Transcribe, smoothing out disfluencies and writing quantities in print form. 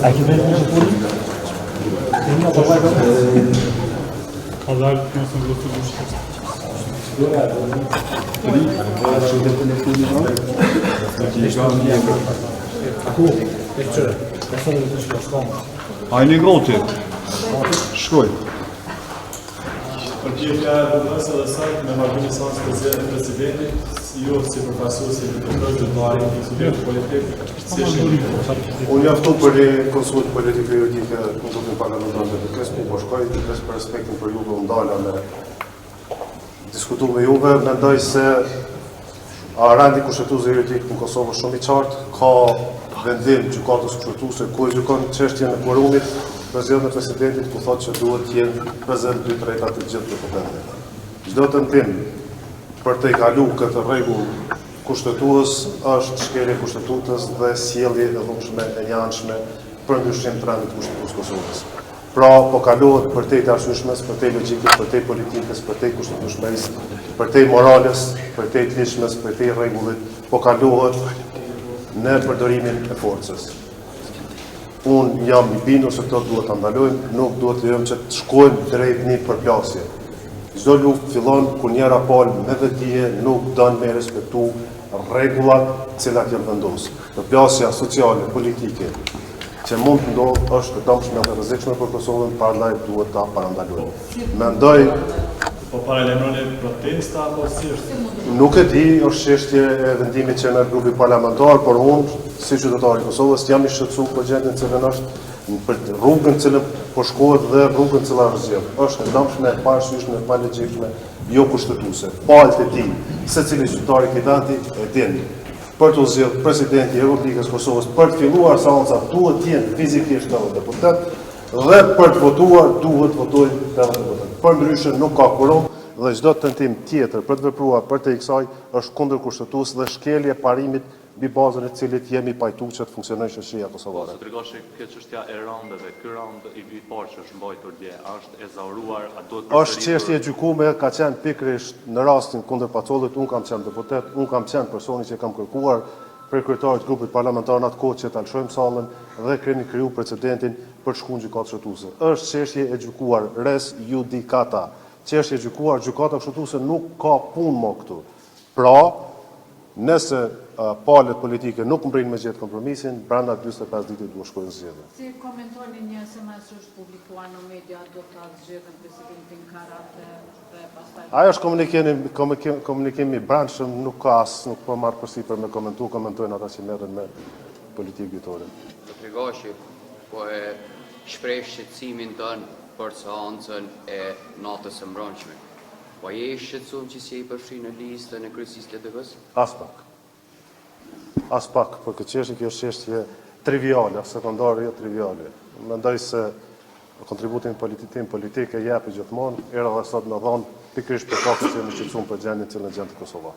A ke bërë një punë? Allah nëse më të dush. Hajni goti. Shkoj. Përgjigja e bëndës edhe sajt me marrëdhënie seancë të zgjedhjeve të presidentit, jo si përfaqësues i deputetëve të marrin një subjekt politik, si është. Unë jaftu për një konsult politike juridike konsultin parlamentar të BK-s, po shkoj vetëm për respektin për juve u ndala me diskutu me juve, mendoj se rendi kushtetues juridik në Kosovë shumë i qartë, ka vendim gjykatës kushtetuese ku e gjykon çështjen e quorumit për zgjedhjen e presidentit, ku thotë që duhet të jenë prezent 2/3 të gjithë deputetëve. Çdo tentim për të kalu këtë rregull kushtetues është shkelje kushtetutës dhe sjellje e dhunshme e njanshme për ndryshim të rendit kushtetues Kosovës. Pra, po kalohet për te të arsyeshmes, për te logjikës, për te politikës, për te kushtetueshmërisë, për te morales, për te të lishmes, për te rregullit, po kalohet në përdorimin e forcës. Unë jam i bindur se këto duhet të ndalojmë, nuk duhet të lejojmë që të shkojmë drejt një përplasje. Çdo luftë fillon kur njëra palë me vetdije nuk don me respektu rregullat të cilat janë vendosur. Përplasja sociale, politike që mund të ndodhë është e dëmshme dhe rrezikshme për Kosovën, parlament duhet ta parandalojmë. Mendoj Po paralajmëroni protesta apo si është? nuk e di, është çështje e vendimit që merr grupi parlamentar, por unë si qytetar i Kosovës jam i shqetësuar për gjendjen që është për rrugën që po shkohet dhe rrugën që është zgjedhur. Është e dëmshme, e parasyshme, e palogjikshme, jo kushtetuese. Palët e tij, secili qytetar i këtij e din. Për të zgjedhur presidenti i Republikës Kosovës, për të filluar seanca duhet të jenë fizikisht 80 deputet dhe për të votuar duhet votojnë 80 deputet. Përndryshe nuk ka quorum dhe çdo tentim tjetër për të vepruar për të kësaj është kundër kushtetues dhe shkelje parimit mbi bazën e cilit jemi pajtuar që të funksionojë shoqëria kosovare. Sot tregosh kjo çështja e rëndëve, ky rënd i parë që është mbajtur dje, është e zauruar, a duhet Është çështje e gjykuar, ka qenë pikërisht në rastin kundër Pacollit, unë kam qenë deputet, unë kam qenë personi që kam kërkuar për kryetarit grupit parlamentar në atë kohë që ta lëshojmë sallën dhe kemi kriju precedentin për të shkuar në gjykatë kushtetuese. Është çështje e gjykuar res judicata. Çështje e gjykuar, gjykata kushtetuese nuk ka punë më këtu. Pra, nëse palët politike nuk mbrin me gjetë kompromisin, brenda 45 ditë duhet shkojnë zgjedhje. Si komentoni një SMS që është publikuar në media do ta zgjedhin presidentin Karate dhe pastaj Ajo është komunikimi i brendshëm, nuk ka nuk po marr përsipër me komentojnë ata që merren me politikë vitore. Të tregoshi, po e shpreh shqetësimin tënë për seancën e natës së mbrëmshme. Po je i shqetësuar që si i përfshi në listën e kryesisë LDK-s? As pak, për këtë çështje kjo është çështje triviale, sekondare, jo triviale. Mendoj se kontributin politik e jepi gjithmonë, era dhe sot në dhonë, pikërisht për faktin që jemi shqetësuar për gjendjen që në gjendë Kosova.